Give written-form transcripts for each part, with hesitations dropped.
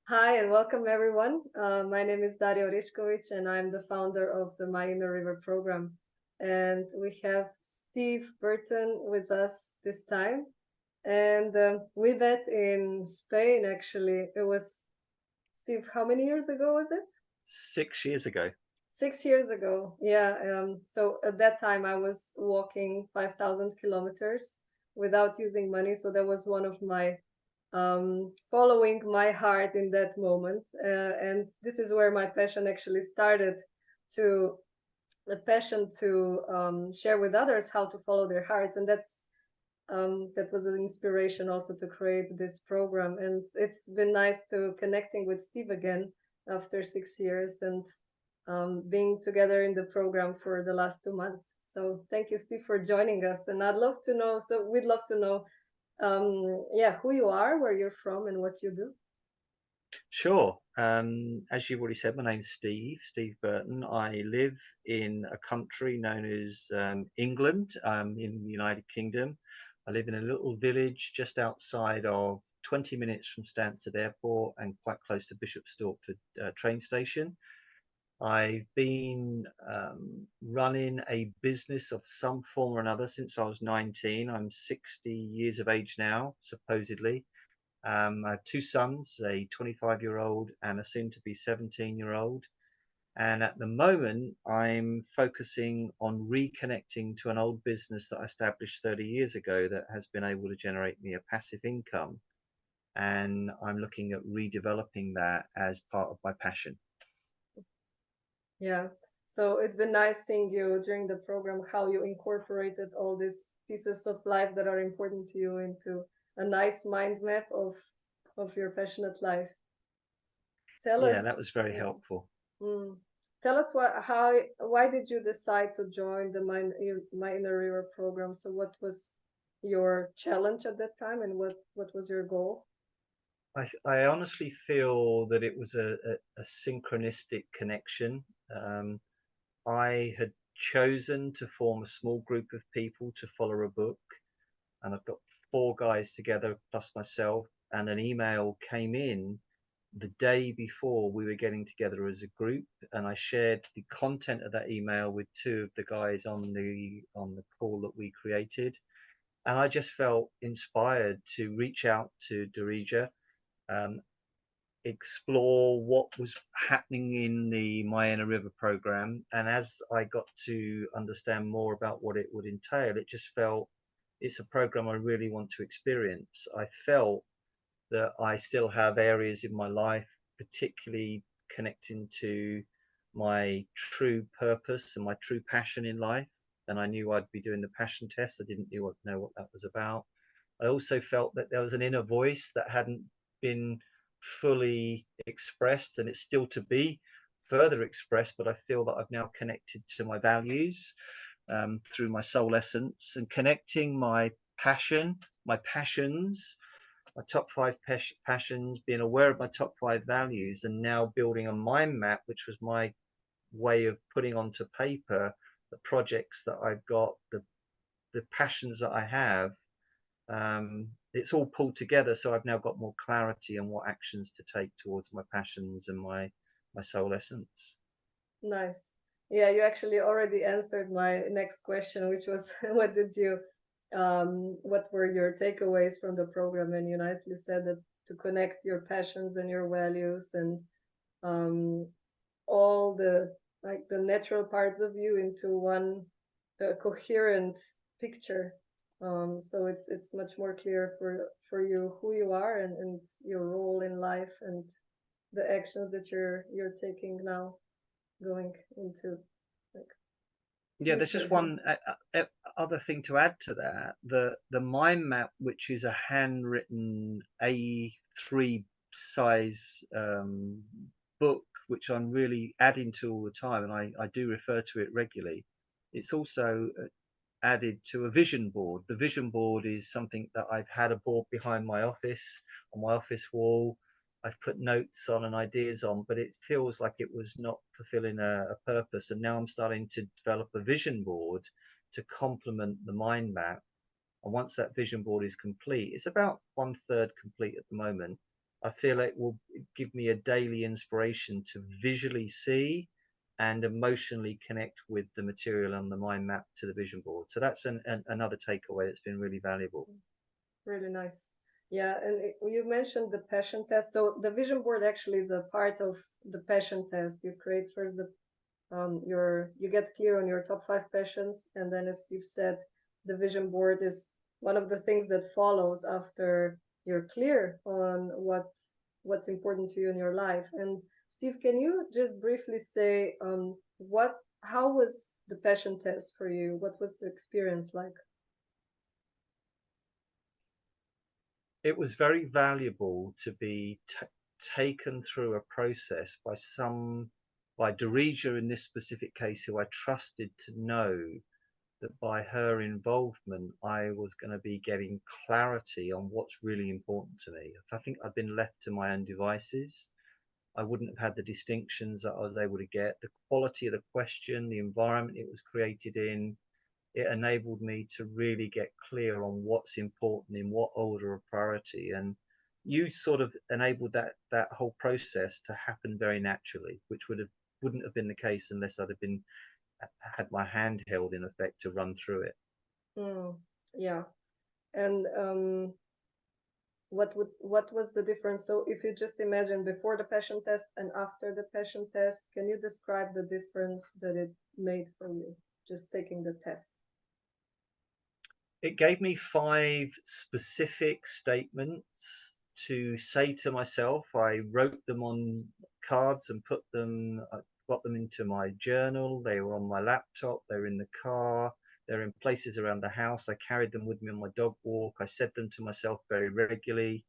Hi and welcome everyone. My name is Darija and I'm the founder of the My Inner River program. And we have Steve Burton with us this time. And we met in Spain actually. It was, Steve, how many years ago was it? 6 years ago. 6 years ago. Yeah. So at that time I was walking 5,000 kilometers without using money. So that was one of my following my heart in that moment. And this is where my passion actually started to the passion to share with others how to follow their hearts. And that was an inspiration also to create this program. And it's been nice to connecting with Steve again after 6 years and being together in the program for the last 2 months. So thank you, Steve, for joining us. And I'd love to know, so we'd love to know yeah, who you are, where you're from, and what you do. Sure. As you've already said, my name's Steve Burton. I live in a country known as England, in the United Kingdom. I live in a little village just outside of 20 minutes from Stansted Airport and quite close to Bishop Stortford train station. I've been running a business of some form or another since I was 19. I'm 60 years of age now, supposedly. I have two sons, a 25-year-old and a soon to be 17-year-old. And at the moment, I'm focusing on reconnecting to an old business that I established 30 years ago that has been able to generate me a passive income. And I'm looking at redeveloping that as part of my passion. Yeah. So it's been nice seeing you during the program, how you incorporated all these pieces of life that are important to you into a nice mind map of your passionate life. Tell Yeah, that us, was very yeah. helpful. Mm. Tell us why did you decide to join the My Inner River program? So what was your challenge at that time, and what was your goal? I honestly feel that it was a synchronistic connection. Um, I had chosen to form a small group of people to follow a book, and I've got four guys together plus myself, and an email came in the day before we were getting together as a group, and I shared the content of that email with two of the guys on the call that we created, and I just felt inspired to reach out to Darija, um, explore what was happening in the Mayana River program. And as I got to understand more about what it would entail, it just felt it's a program I really want to experience. I felt that I still have areas in my life, particularly connecting to my true purpose and my true passion in life. And I knew I'd be doing the passion test. I didn't know what that was about. I also felt that there was an inner voice that hadn't been fully expressed, and it's still to be further expressed. But I feel that I've now connected to my values through my soul essence, and connecting my passions, my top five passions, being aware of my top five values, and now building a mind map, which was my way of putting onto paper the projects that I've got, the passions that I have. It's all pulled together, so I've now got more clarity on what actions to take towards my passions and my soul essence. Nice. Yeah, you actually already answered my next question, which was what were your takeaways from the program? And you nicely said that to connect your passions and your values and um, all the like the natural parts of you into one coherent picture. So it's much more clear for you who you are and your role in life and the actions that you're taking now going into like Yeah, there's just future. one other thing to add to that. The mind map, which is a handwritten A3 size book, which I'm really adding to all the time, and I do refer to it regularly. It's also added to a vision board. The vision board is something that I've had a board behind my office, on my office wall. I've put notes on and ideas on, but it feels like it was not fulfilling a purpose. And now I'm starting to develop a vision board to complement the mind map. And once that vision board is complete, it's about one third complete at the moment. I feel it will give me a daily inspiration to visually see and emotionally connect with the material on the mind map to the vision board. So that's another takeaway that's been really valuable. Really nice. Yeah, and you mentioned the passion test. So the vision board actually is a part of the passion test. You create first the you get clear on your top 5 passions, and then as Steve said, the vision board is one of the things that follows after you're clear on what's important to you in your life. And Steve, can you just briefly say what how was the passion test for you? What was the experience like? It was very valuable to be taken through a process by Darija in this specific case, who I trusted to know that by her involvement, I was going to be getting clarity on what's really important to me. If I think I'd been left to my own devices, I wouldn't have had the distinctions that I was able to get, the quality of the question, the environment it was created in. It enabled me to really get clear on what's important in what order of priority. And you sort of enabled that whole process to happen very naturally, which wouldn't have been the case unless I'd have been had my hand held in effect to run through it. Yeah. And what was the difference? So if you just imagine before the passion test and after the passion test, can you describe the difference that it made for you, just taking the test? It gave me 5 specific statements to say to myself. I wrote them on cards and I got them into my journal. They were on my laptop, they were in the car, they're in places around the house. I carried them with me on my dog walk. I said them to myself very regularly.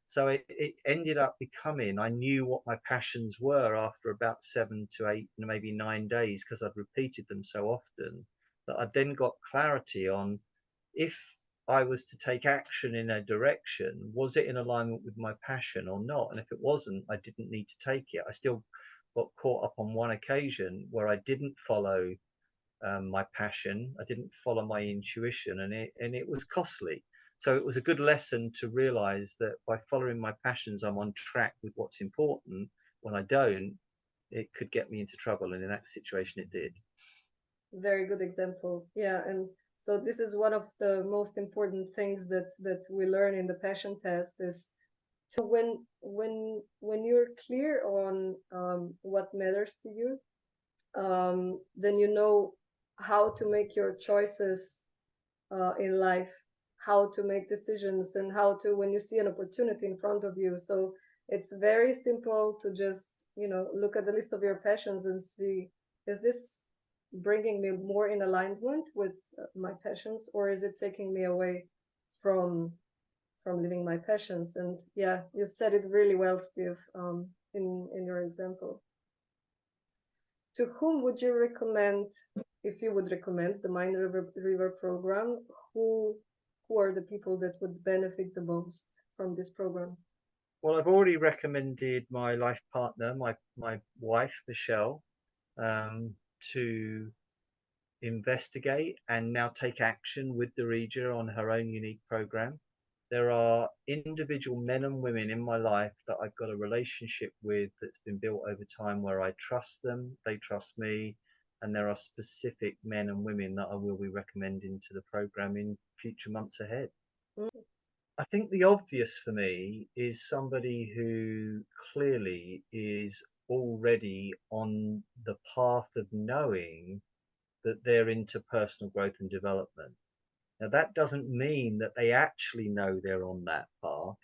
So it ended up becoming, I knew what my passions were after about 7 to 8, maybe 9 days, because I'd repeated them so often that I then got clarity on if I was to take action in a direction, was it in alignment with my passion or not? And if it wasn't, I didn't need to take it. I still got caught up on one occasion where I didn't follow my passion. I didn't follow my intuition, and it was costly. So it was a good lesson to realize that by following my passions, I'm on track with what's important. When I don't, it could get me into trouble, and in that situation, it did. Very good example. Yeah, and so this is one of the most important things that we learn in the passion test is so when you're clear on what matters to you, then you know how to make your choices in life, how to make decisions, and how to when you see an opportunity in front of you. So it's very simple to just look at the list of your passions and see, is this bringing me more in alignment with my passions, or is it taking me away from living my passions? And yeah, you said it really well, Steve, in your example. To whom would you recommend, if you would recommend the Mind River program, who are the people that would benefit the most from this program? Well, I've already recommended my life partner, my wife, Michelle, to investigate and now take action with Darija on her own unique program. There are individual men and women in my life that I've got a relationship with that's been built over time where I trust them, they trust me, and there are specific men and women that I will be recommending to the program in future months ahead. Mm. I think the obvious for me is somebody who clearly is already on the path of knowing that they're into personal growth and development. Now, that doesn't mean that they actually know they're on that path,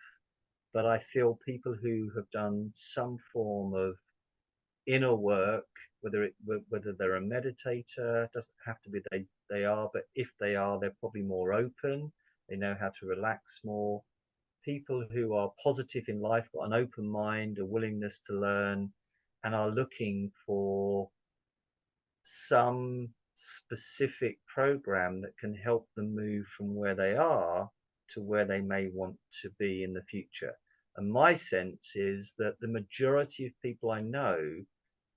but I feel people who have done some form of inner work, whether they're a meditator, doesn't have to be they are, but if they are, they're probably more open. They know how to relax more. People who are positive in life, got an open mind, a willingness to learn, and are looking for some specific program that can help them move from where they are to where they may want to be in the future. And my sense is that the majority of people I know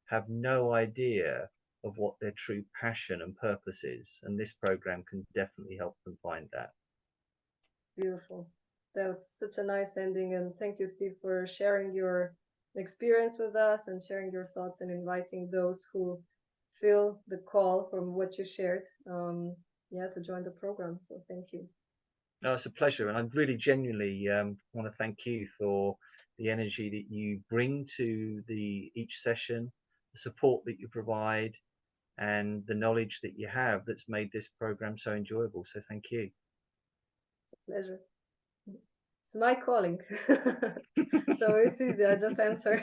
have no idea of what their true passion and purpose is. And this program can definitely help them find that. Beautiful. That was such a nice ending, and thank you, Steve, for sharing your experience with us and sharing your thoughts and inviting those who feel the call from what you shared, yeah, to join the program. So thank you. No, it's a pleasure, and I really genuinely want to thank you for the energy that you bring to the each session, the support that you provide, and the knowledge that you have that's made this program so enjoyable. So thank you. It's a pleasure. It's my calling. So it's easy. I just answer.